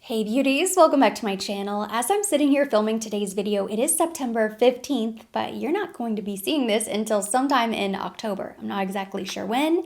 Hey beauties, welcome back to my channel. As I'm sitting here filming today's video, it is September 15th, but you're not going to be seeing this until sometime in October. I'm not exactly sure when,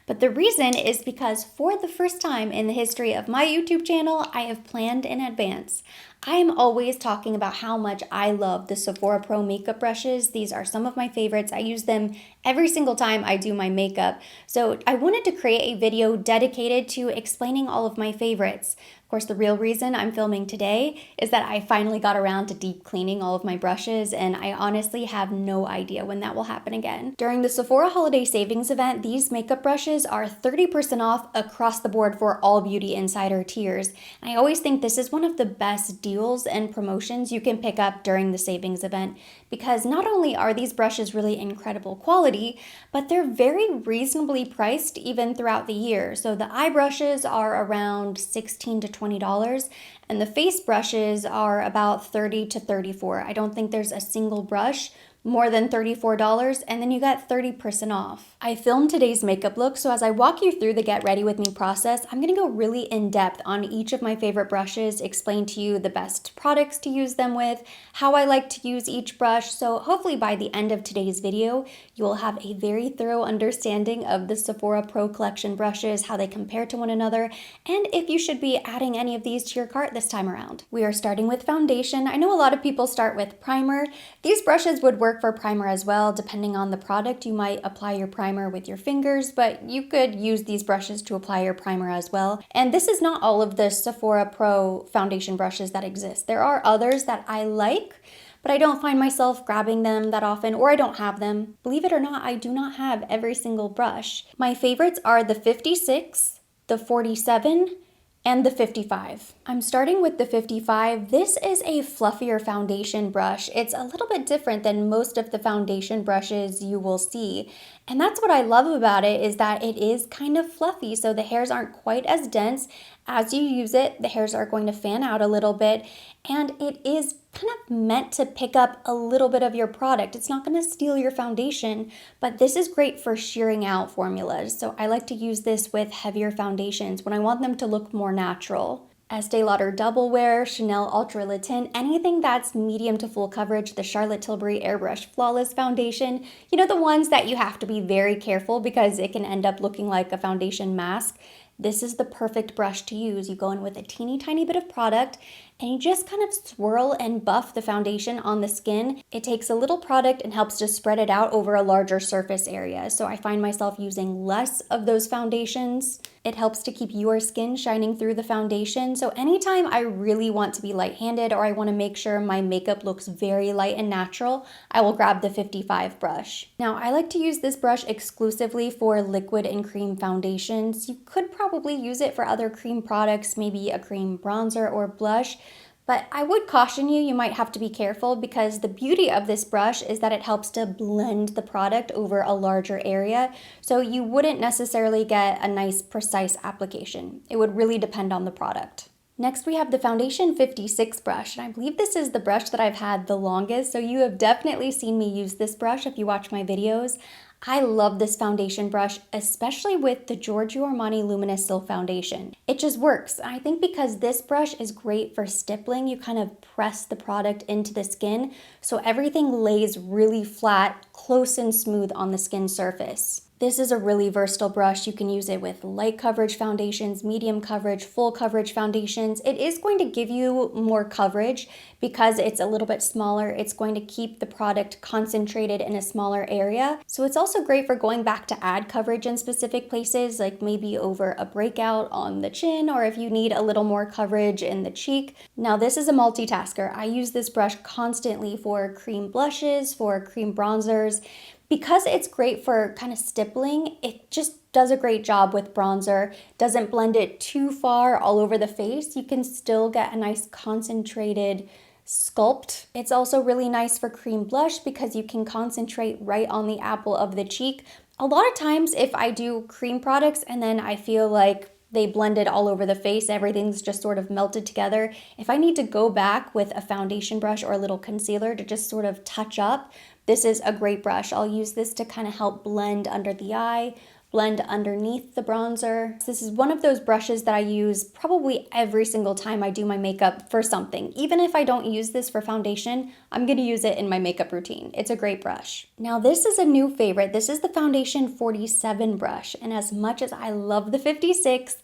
but the reason is because for the first time in the history of my YouTube channel, I have planned in advance. I am always talking about how much I love the Sephora Pro makeup brushes. These are some of my favorites. I use them every single time I do my makeup. So I wanted to create a video dedicated to explaining all of my favorites. Of course, the real reason I'm filming today is that I finally got around to deep cleaning all of my brushes, and I honestly have no idea when that will happen again. During the Sephora Holiday Savings event, these makeup brushes are 30% off across the board for all Beauty Insider tiers. And I always think this is one of the best deals and promotions you can pick up during the savings event, because not only are these brushes really incredible quality, but they're very reasonably priced even throughout the year. So the eye brushes are around $16 to $20, and the face brushes are about $30 to $34. I don't think there's a single brush more than $34, and then you got 30% off. I filmed today's makeup look, so as I walk you through the get ready with me process, I'm gonna go really in depth on each of my favorite brushes, explain to you the best products to use them with, how I like to use each brush, so hopefully by the end of today's video, you will have a very thorough understanding of the Sephora Pro Collection brushes, how they compare to one another, and if you should be adding any of these to your cart this time around. We are starting with foundation. I know a lot of people start with primer. These brushes would work for primer as well. Depending on the product, you might apply your primer with your fingers, but you could use these brushes to apply your primer as well. And this is not all of the Sephora Pro foundation brushes that exist. There are others that I like, but I don't find myself grabbing them that often, or I don't have them. Believe it or not, I do not have every single brush. My favorites are the 56, the 47, and the 55. I'm starting with the 55. This is a fluffier foundation brush. It's a little bit different than most of the foundation brushes you will see. And that's what I love about it, is that it is kind of fluffy, so the hairs aren't quite as dense. As you use it, the hairs are going to fan out a little bit, and it is kind of meant to pick up a little bit of your product. It's not going to steal your foundation, but this is great for shearing out formulas. So I like to use this with heavier foundations when I want them to look more natural. Estee Lauder Double Wear, Chanel Ultra Le Tint, anything that's medium to full coverage, the Charlotte Tilbury Airbrush Flawless Foundation, you know, the ones that you have to be very careful because it can end up looking like a foundation mask. This is the perfect brush to use. You go in with a teeny tiny bit of product and you just kind of swirl and buff the foundation on the skin. It takes a little product and helps to spread it out over a larger surface area. So I find myself using less of those foundations. It helps to keep your skin shining through the foundation. So anytime I really want to be light-handed or I want to make sure my makeup looks very light and natural, I will grab the 55 brush. Now, I like to use this brush exclusively for liquid and cream foundations. You could probably use it for other cream products, maybe a cream bronzer or blush. But I would caution you, you might have to be careful because the beauty of this brush is that it helps to blend the product over a larger area. So you wouldn't necessarily get a nice precise application. It would really depend on the product. Next, we have the Foundation 56 brush, and I believe this is the brush that I've had the longest, so you have definitely seen me use this brush if you watch my videos. I love this foundation brush, especially with the Giorgio Armani Luminous Silk Foundation. It just works. I think because this brush is great for stippling, you kind of press the product into the skin, so everything lays really flat, close and smooth on the skin surface. This is a really versatile brush. You can use it with light coverage foundations, medium coverage, full coverage foundations. It is going to give you more coverage because it's a little bit smaller. It's going to keep the product concentrated in a smaller area. So it's also great for going back to add coverage in specific places, like maybe over a breakout on the chin, or if you need a little more coverage in the cheek. Now, this is a multitasker. I use this brush constantly for cream blushes, for cream bronzers. Because it's great for kind of stippling, it just does a great job with bronzer. Doesn't blend it too far all over the face. You can still get a nice concentrated sculpt. It's also really nice for cream blush because you can concentrate right on the apple of the cheek. A lot of times if I do cream products and then I feel like they blended all over the face, everything's just sort of melted together. If I need to go back with a foundation brush or a little concealer to just sort of touch up, this is a great brush. I'll use this to kind of help blend under the eye, blend underneath the bronzer. This is one of those brushes that I use probably every single time I do my makeup for something. Even if I don't use this for foundation, I'm gonna use it in my makeup routine. It's a great brush. Now this is a new favorite. This is the Foundation 47 brush, and as much as I love the 56,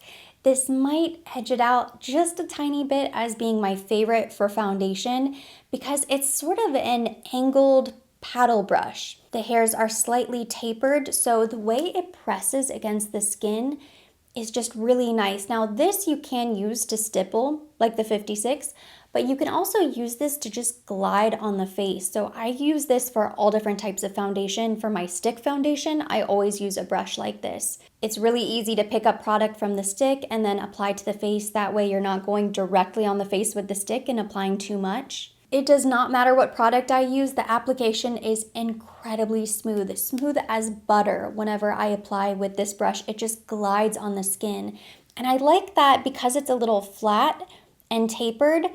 this might edge it out just a tiny bit as being my favorite for foundation because it's sort of an angled paddle brush. The hairs are slightly tapered, so the way it presses against the skin is just really nice. Now this you can use to stipple like the 56, but you can also use this to just glide on the face. So I use this for all different types of foundation. For my stick foundation, I always use a brush like this. It's really easy to pick up product from the stick and then apply to the face. That way you're not going directly on the face with the stick and applying too much. It does not matter what product I use, the application is incredibly smooth, smooth as butter whenever I apply with this brush. It just glides on the skin. And I like that because it's a little flat and tapered,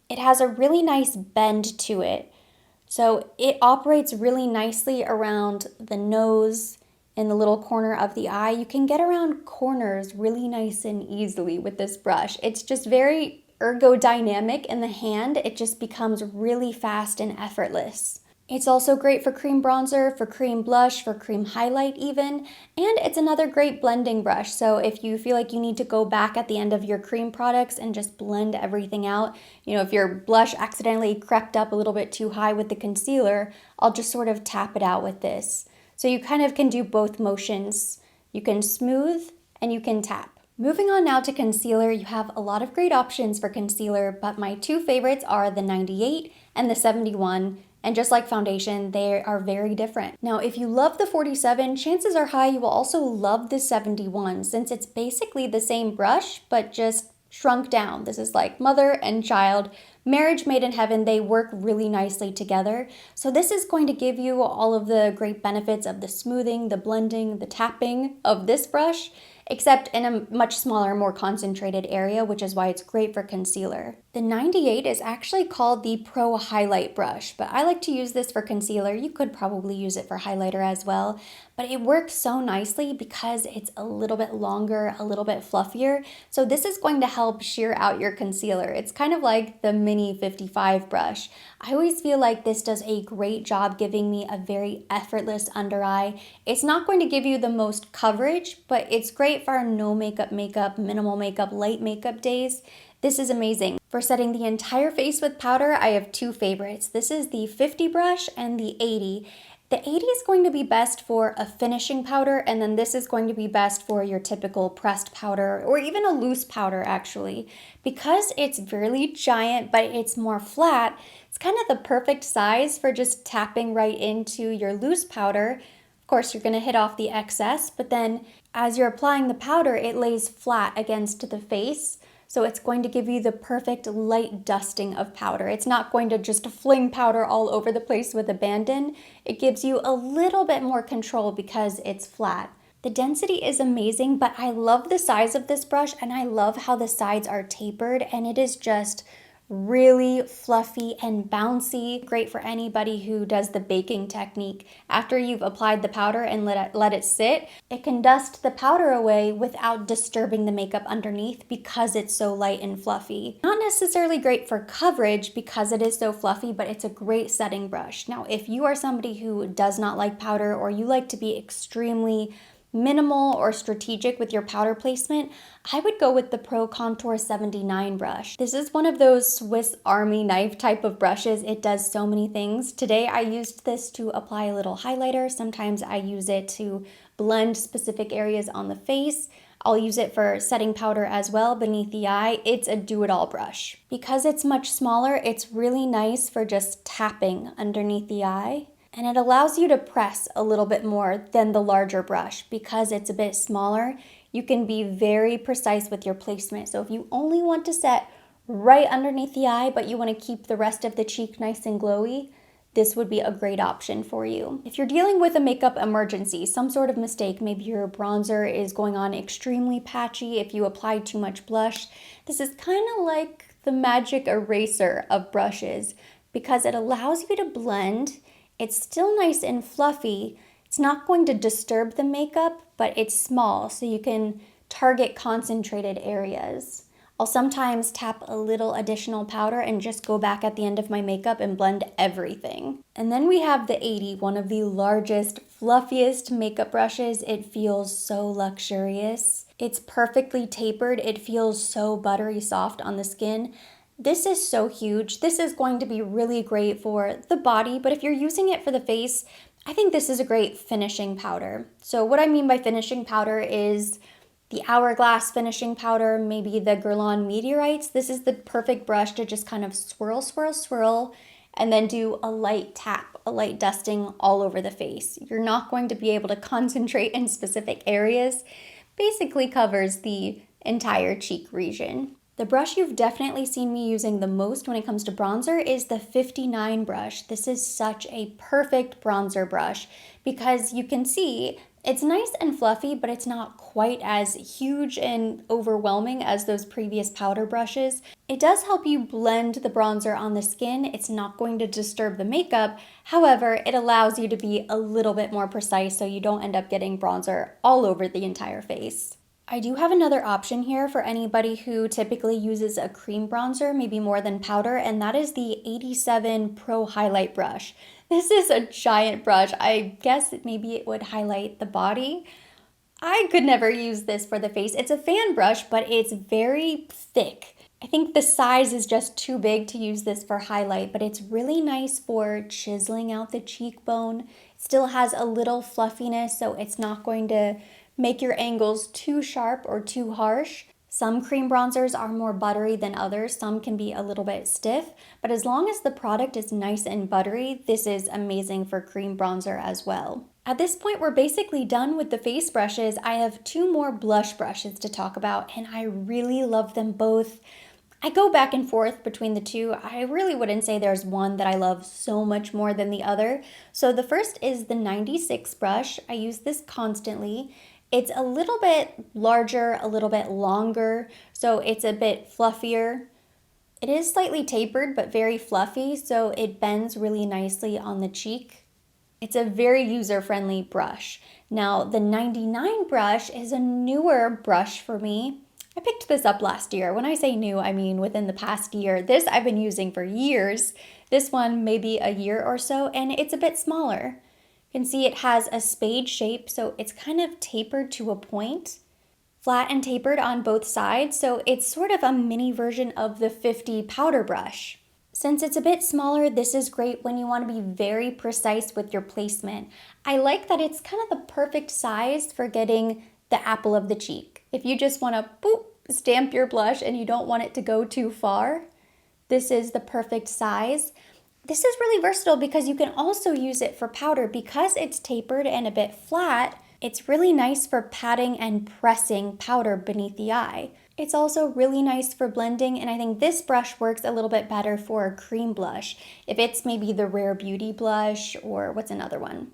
it has a really nice bend to it. So it operates really nicely around the nose and the little corner of the eye. You can get around corners really nice and easily with this brush. It's just very ergodynamic in the hand. It just becomes really fast and effortless. It's also great for cream bronzer, for cream blush, for cream highlight even, and it's another great blending brush. So if you feel like you need to go back at the end of your cream products and just blend everything out, you know, if your blush accidentally crept up a little bit too high with the concealer, I'll just sort of tap it out with this. So you kind of can do both motions. You can smooth and you can tap. Moving on now to concealer, you have a lot of great options for concealer, but my two favorites are the 98 and the 71. And just like foundation, they are very different. Now, if you love the 47, chances are high you will also love the 71 since it's basically the same brush, but just shrunk down. This is like mother and child, marriage made in heaven. They work really nicely together. So this is going to give you all of the great benefits of the smoothing, the blending, the tapping of this brush, except in a much smaller, more concentrated area, which is why it's great for concealer. The 98 is actually called the Pro Highlight Brush, but I like to use this for concealer. You could probably use it for highlighter as well, but it works so nicely because it's a little bit longer, a little bit fluffier. So this is going to help sheer out your concealer. It's kind of like the mini 55 brush. I always feel like this does a great job giving me a very effortless under eye. It's not going to give you the most coverage, but it's great for no makeup, minimal makeup, light makeup days. This is amazing. For setting the entire face with powder, I have two favorites. This is the 50 brush and the 80. The 80 is going to be best for a finishing powder, and then this is going to be best for your typical pressed powder or even a loose powder actually. Because it's really giant, but it's more flat, it's kind of the perfect size for just tapping right into your loose powder. Of course, you're gonna hit off the excess, but then as you're applying the powder, it lays flat against the face. So it's going to give you the perfect light dusting of powder. It's not going to just fling powder all over the place with abandon. It gives you a little bit more control because it's flat. The density is amazing, but I love the size of this brush and I love how the sides are tapered and it is just really fluffy and bouncy. Great for anybody who does the baking technique. After you've applied the powder and let it sit, it can dust the powder away without disturbing the makeup underneath because it's so light and fluffy. Not necessarily great for coverage because it is so fluffy, but it's a great setting brush. Now, if you are somebody who does not like powder or you like to be extremely minimal or strategic with your powder placement, I would go with the Pro Contour 79 brush. This is one of those Swiss Army knife type of brushes. It does so many things. Today I used this to apply a little highlighter. Sometimes I use it to blend specific areas on the face. I'll use it for setting powder as well beneath the eye. It's a do-it-all brush. Because it's much smaller, it's really nice for just tapping underneath the eye. And it allows you to press a little bit more than the larger brush. Because it's a bit smaller, you can be very precise with your placement. So if you only want to set right underneath the eye, but you want to keep the rest of the cheek nice and glowy, this would be a great option for you. If you're dealing with a makeup emergency, some sort of mistake, maybe your bronzer is going on extremely patchy, if you applied too much blush, this is kind of like the magic eraser of brushes because it allows you to blend. It's still nice and fluffy. It's not going to disturb the makeup, but it's small, so you can target concentrated areas. I'll sometimes tap a little additional powder and just go back at the end of my makeup and blend everything. And then we have the 80, one of the largest, fluffiest makeup brushes. It feels so luxurious. It's perfectly tapered. It feels so buttery soft on the skin. This is so huge. This is going to be really great for the body, but if you're using it for the face, I think this is a great finishing powder. So what I mean by finishing powder is the Hourglass finishing powder, maybe the Guerlain Meteorites. This is the perfect brush to just kind of swirl, swirl, swirl, and then do a light tap, a light dusting all over the face. You're not going to be able to concentrate in specific areas. Basically covers the entire cheek region. The brush you've definitely seen me using the most when it comes to bronzer is the 59 brush. This is such a perfect bronzer brush because you can see it's nice and fluffy, but it's not quite as huge and overwhelming as those previous powder brushes. It does help you blend the bronzer on the skin. It's not going to disturb the makeup. However, it allows you to be a little bit more precise so you don't end up getting bronzer all over the entire face. I do have another option here for anybody who typically uses a cream bronzer, maybe more than powder, and that is the 87 Pro Highlight Brush. This is a giant brush. I guess maybe it would highlight the body. I could never use this for the face. It's a fan brush, but it's very thick. I think the size is just too big to use this for highlight, but it's really nice for chiseling out the cheekbone. It still has a little fluffiness, so it's not going to make your angles too sharp or too harsh. Some cream bronzers are more buttery than others. Some can be a little bit stiff, but as long as the product is nice and buttery, this is amazing for cream bronzer as well. At this point, we're basically done with the face brushes. I have two more blush brushes to talk about, and I really love them both. I go back and forth between the two. I really wouldn't say there's one that I love so much more than the other. So the first is the 96 brush. I use this constantly. It's a little bit larger, a little bit longer, so it's a bit fluffier. It is slightly tapered, but very fluffy, so it bends really nicely on the cheek. It's a very user-friendly brush. Now, the 99 brush is a newer brush for me. I picked this up last year. When I say new, I mean within the past year. This I've been using for years. This one maybe a year or so, and it's a bit smaller. You can see it has a spade shape, so it's kind of tapered to a point, flat and tapered on both sides, so it's sort of a mini version of the 50 powder brush. Since it's a bit smaller, this is great when you want to be very precise with your placement. I like that it's kind of the perfect size for getting the apple of the cheek. If you just want to boop, stamp your blush and you don't want it to go too far, this is the perfect size. This is really versatile because you can also use it for powder. Because it's tapered and a bit flat, it's really nice for patting and pressing powder beneath the eye. It's also really nice for blending, and I think this brush works a little bit better for a cream blush. If it's maybe the Rare Beauty blush, or what's another one?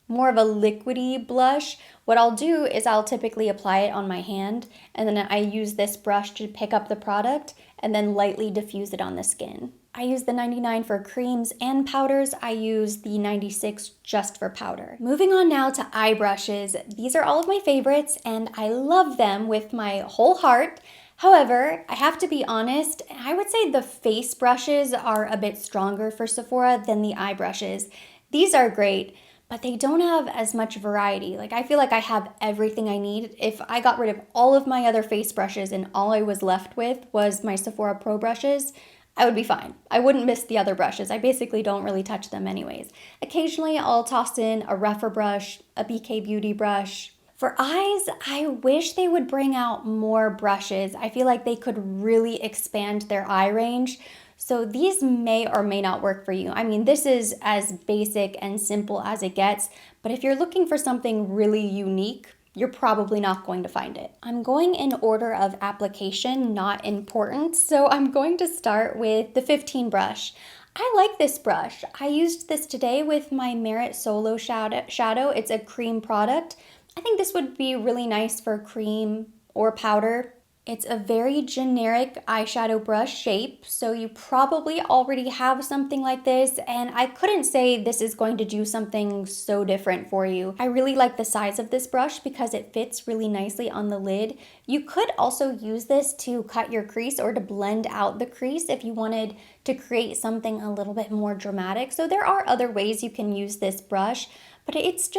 More of a liquidy blush, what I'll do is I'll typically apply it on my hand, and then I use this brush to pick up the product and then lightly diffuse it on the skin. I use the 99 for creams and powders. I use the 96 just for powder. Moving on now to eye brushes. These are all of my favorites and I love them with my whole heart. However, I have to be honest, I would say the face brushes are a bit stronger for Sephora than the eye brushes. These are great, but they don't have as much variety. Like, I feel like I have everything I need. If I got rid of all of my other face brushes and all I was left with was my Sephora Pro brushes, I would be fine. I wouldn't miss the other brushes. I basically don't really touch them anyways. Occasionally, I'll toss in a Rephr brush, a BK Beauty brush. For eyes, I wish they would bring out more brushes. I feel like they could really expand their eye range. So these may or may not work for you. I mean, this is as basic and simple as it gets, but if you're looking for something really unique, you're probably not going to find it. I'm going in order of application, not importance. So I'm going to start with the 15 brush. I like this brush. I used this today with my Merit Solo Shadow. It's a cream product. I think this would be really nice for cream or powder. It's a very generic eyeshadow brush shape, so you probably already have something like this, and I couldn't say this is going to do something so different for you. I really like the size of this brush because it fits really nicely on the lid. You could also use this to cut your crease or to blend out the crease if you wanted to create something a little bit more dramatic. So there are other ways you can use this brush, but it's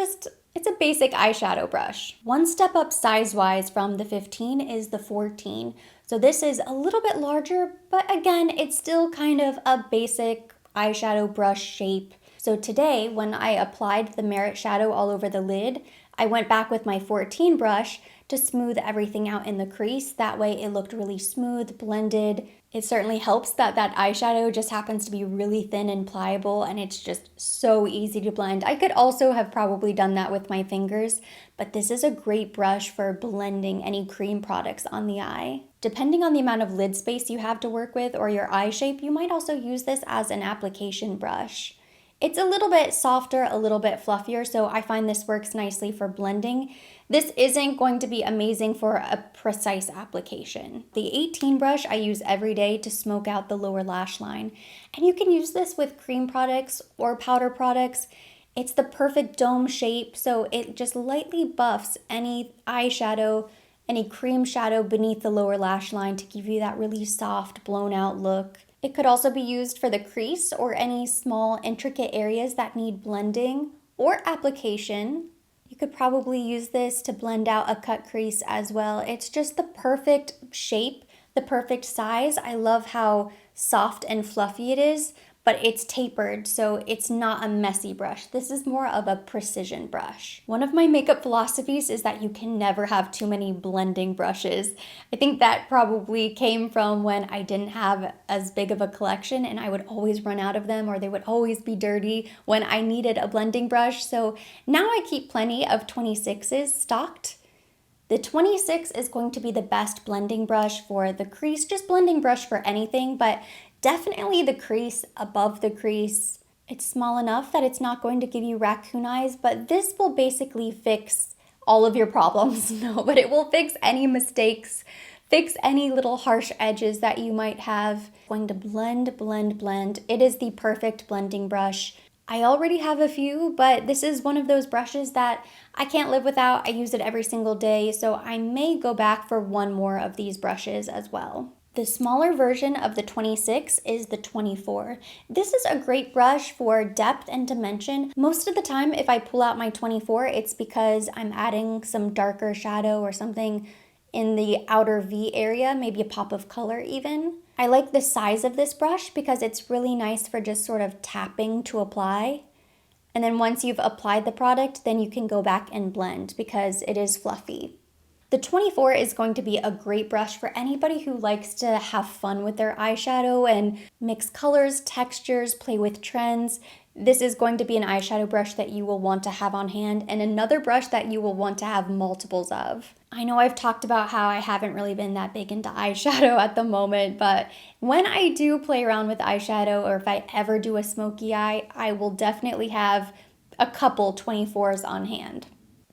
a basic eyeshadow brush. One step up size-wise from the 15 is the 14. So this is a little bit larger, but again, it's still kind of a basic eyeshadow brush shape. So today, when I applied the Merit shadow all over the lid, I went back with my 14 brush to smooth everything out in the crease. That way it looked really smooth, blended. It certainly helps that that eyeshadow just happens to be really thin and pliable, and it's just so easy to blend. I could also have probably done that with my fingers, but this is a great brush for blending any cream products on the eye. Depending on the amount of lid space you have to work with or your eye shape, you might also use this as an application brush. It's a little bit softer, a little bit fluffier, so I find this works nicely for blending. This isn't going to be amazing for a precise application. The 18 brush I use every day to smoke out the lower lash line. And you can use this with cream products or powder products. It's the perfect dome shape, so it just lightly buffs any eyeshadow, any cream shadow beneath the lower lash line to give you that really soft, blown out look. It could also be used for the crease or any small intricate areas that need blending or application. You could probably use this to blend out a cut crease as well. It's just the perfect shape, the perfect size. I love how soft and fluffy it is, but it's tapered, so it's not a messy brush. This is more of a precision brush. One of my makeup philosophies is that you can never have too many blending brushes. I think that probably came from when I didn't have as big of a collection and I would always run out of them, or they would always be dirty when I needed a blending brush. So now I keep plenty of 26s stocked. The 26 is going to be the best blending brush for the crease, just blending brush for anything, but definitely the crease, above the crease. It's small enough that it's not going to give you raccoon eyes, but this will basically fix all of your problems. No, but it will fix any mistakes, fix any little harsh edges that you might have. Going to blend, blend, blend. It is the perfect blending brush. I already have a few, but this is one of those brushes that I can't live without. I use it every single day, so I may go back for one more of these brushes as well. The smaller version of the 26 is the 24. This is a great brush for depth and dimension. Most of the time, if I pull out my 24, it's because I'm adding some darker shadow or something in the outer V area, maybe a pop of color even. I like the size of this brush because it's really nice for just sort of tapping to apply. And then once you've applied the product, then you can go back and blend because it is fluffy. The 24 is going to be a great brush for anybody who likes to have fun with their eyeshadow and mix colors, textures, play with trends. This is going to be an eyeshadow brush that you will want to have on hand, and another brush that you will want to have multiples of. I know I've talked about how I haven't really been that big into eyeshadow at the moment, but when I do play around with eyeshadow, or if I ever do a smoky eye, I will definitely have a couple 24s on hand.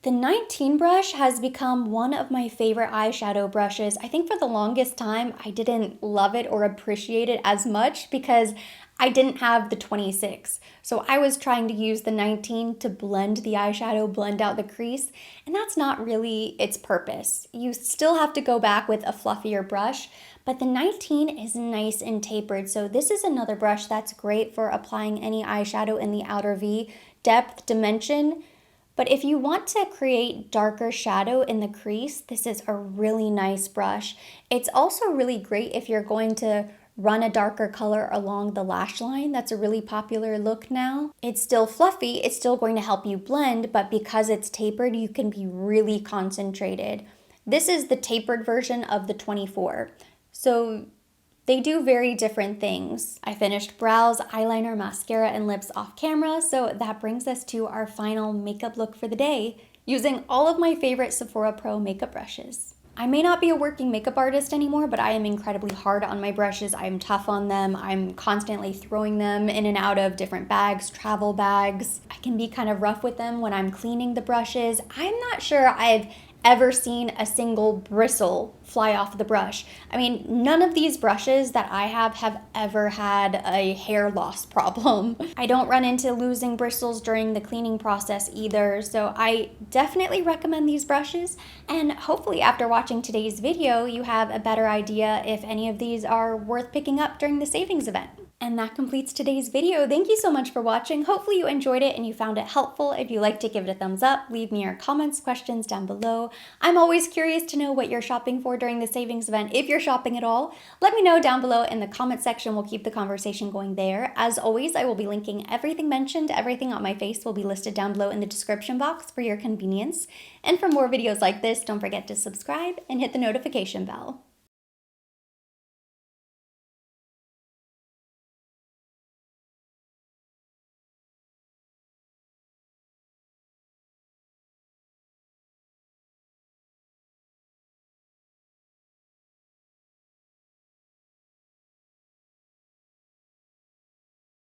The 19 brush has become one of my favorite eyeshadow brushes. I think for the longest time, I didn't love it or appreciate it as much because I didn't have the 26. So I was trying to use the 19 to blend the eyeshadow, blend out the crease, and that's not really its purpose. You still have to go back with a fluffier brush, but the 19 is nice and tapered. So this is another brush that's great for applying any eyeshadow in the outer V, depth, dimension. But if you want to create darker shadow in the crease, this is a really nice brush. It's also really great if you're going to run a darker color along the lash line. That's a really popular look now. It's still fluffy, it's still going to help you blend, but because it's tapered, you can be really concentrated. This is the tapered version of the 24. So they do very different things. I finished brows, eyeliner, mascara, and lips off camera, so that brings us to our final makeup look for the day, using all of my favorite Sephora Pro makeup brushes. I may not be a working makeup artist anymore, but I am incredibly hard on my brushes. I'm tough on them. I'm constantly throwing them in and out of different bags, travel bags. I can be kind of rough with them when I'm cleaning the brushes. I'm not sure I've ever seen a single bristle fly off the brush. I mean, none of these brushes that I have ever had a hair loss problem. I don't run into losing bristles during the cleaning process either, so I definitely recommend these brushes, and hopefully after watching today's video, you have a better idea if any of these are worth picking up during the savings event. And that completes today's video. Thank you so much for watching. Hopefully you enjoyed it and you found it helpful. If you liked it, give it a thumbs up. Leave me your comments, questions down below. I'm always curious to know what you're shopping for during the savings event. If you're shopping at all, let me know down below in the comment section. We'll keep the conversation going there. As always, I will be linking everything mentioned. Everything on my face will be listed down below in the description box for your convenience. And for more videos like this, don't forget to subscribe and hit the notification bell.